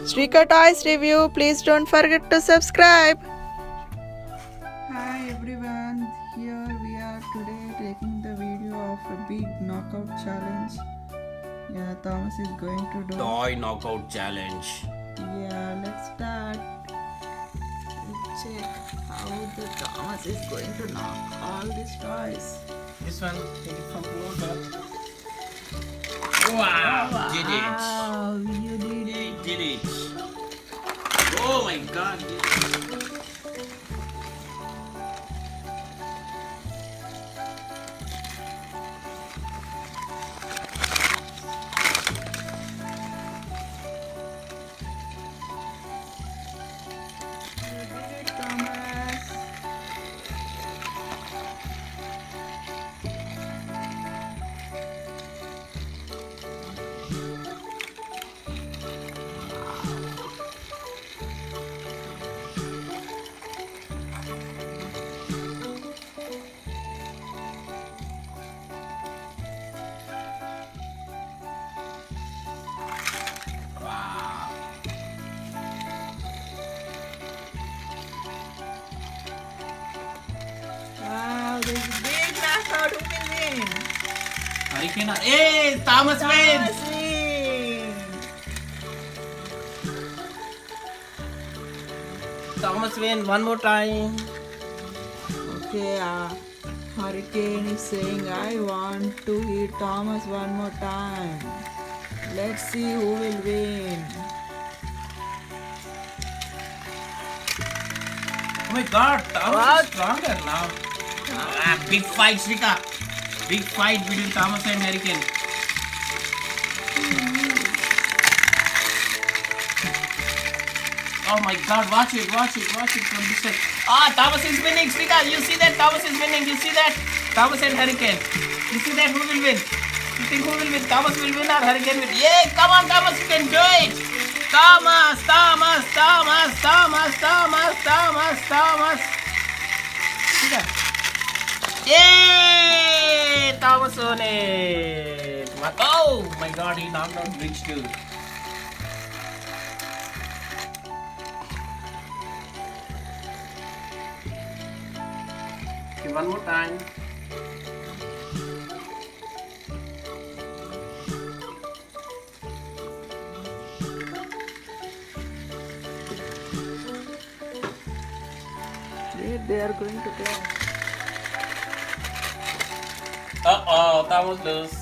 Shrika Toys Review. Please don't forget to subscribe. Hi everyone, here we are today taking the video of a big knockout challenge. Yeah, Thomas is going to do Toy knockout challenge. Yeah, let's start. Let's check how the Thomas is going to knock all these toys. This one, take it from closer. Wow, did it. Wow, you did it. He did it. Oh my god. Thomas. Wow. Wow, this is big knockout. Who will win? Hurricane. Hey, Thomas wins. Thomas win. Thomas win one more time. Okay, Hurricane is saying I want to hit Thomas one more time. Let's see who will win. Oh my god, Thomas What? is stronger now. Big fight, Shrika. Big fight between Thomas and Hurricane. Oh my god, watch it from this side. Thomas is winning, Shrika. You see that? Thomas is winning. You see that? Thomas and Hurricane. You see that? Who will win? You think who will win? Thomas will win or Hurricane will? Yeah, come on, Thomas, you can do it. Thomas. Shrika. Yay! Thomas won it. Oh my god, he knocked out Bridge too. Okay, one more time. Wait, they are going to play. Uh-oh, Thomas lose.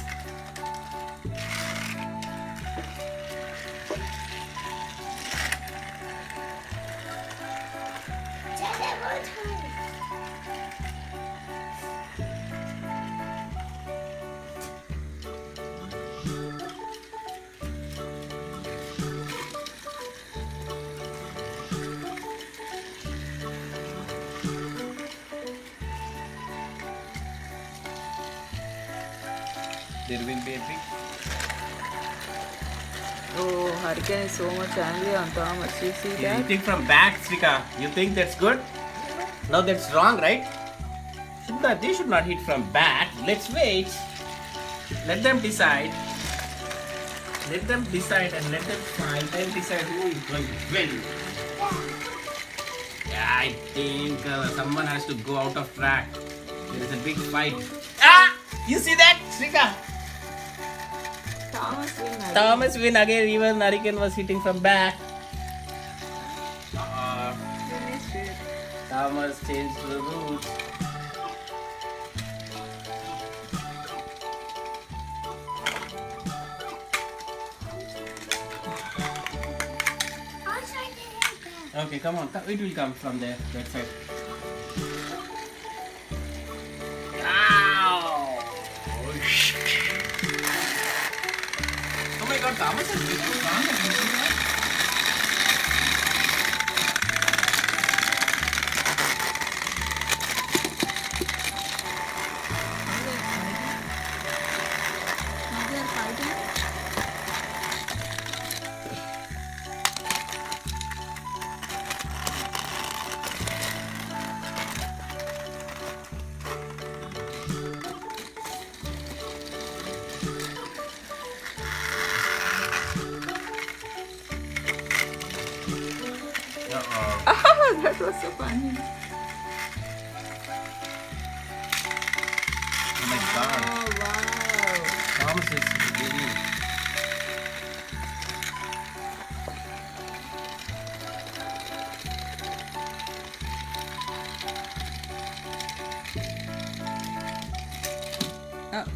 There will be a big. Oh, Hurricane is so much angry on Thomas. You see You that? think from back, Srika? You think that's good? No, that's wrong, right? They should not hit from back. Let's wait. Let them decide. Let them decide and let them fight and decide who is going to win. Yeah, I think someone has to go out of track. There is a big fight. You see that, Srika? Thomas win again. Thomas win again. Even Hurricane was hitting from back. Finished it. Thomas changed the route. Okay, come on. It will come from there, that side. Ow! Oh my god, Thomas has become stronger. They are fighting. That was so funny. Oh my God. Oh wow. Thomas is really. Now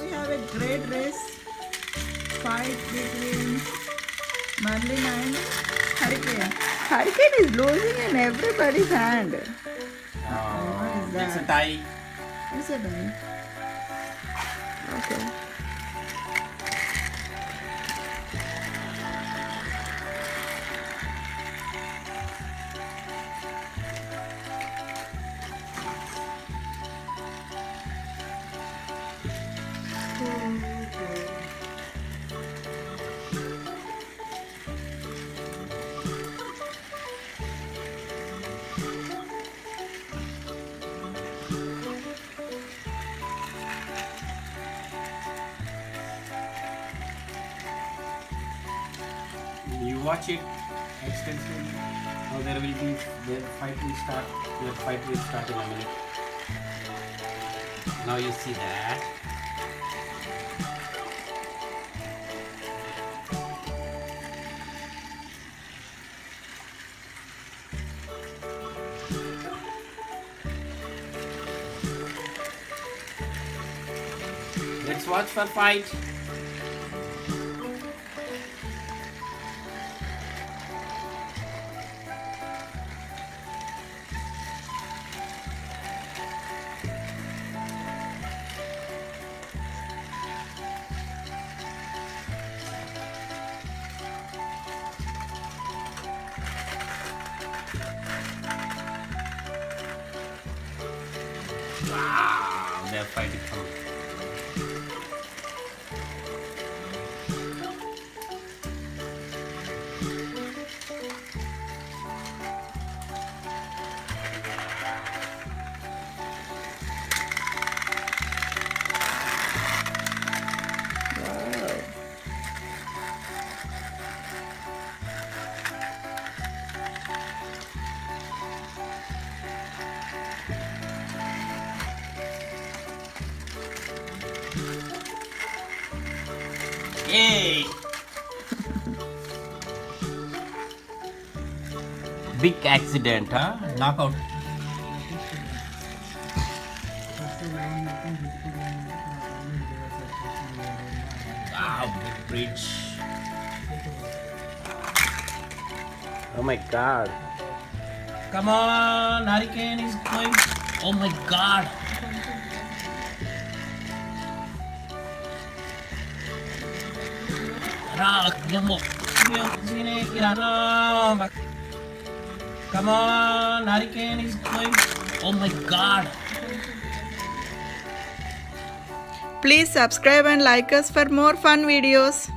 we have a great race fight between Merlin and Hurricane. Hurricane is losing in everybody's hand. What is It's a that? tie. Is it right? Okay. You watch it extensively. Now there will be the fight will start. The fight will start in a minute. Now you see that. Let's watch for fight. Wow, they're fighting for it. Wow. Yay! Big accident, huh? Knockout. Wow, big bridge. Oh my God. Come on, Hurricane is going. Oh my God. Come on, Hurricane is going. Oh my God. Please subscribe and like us for more fun videos.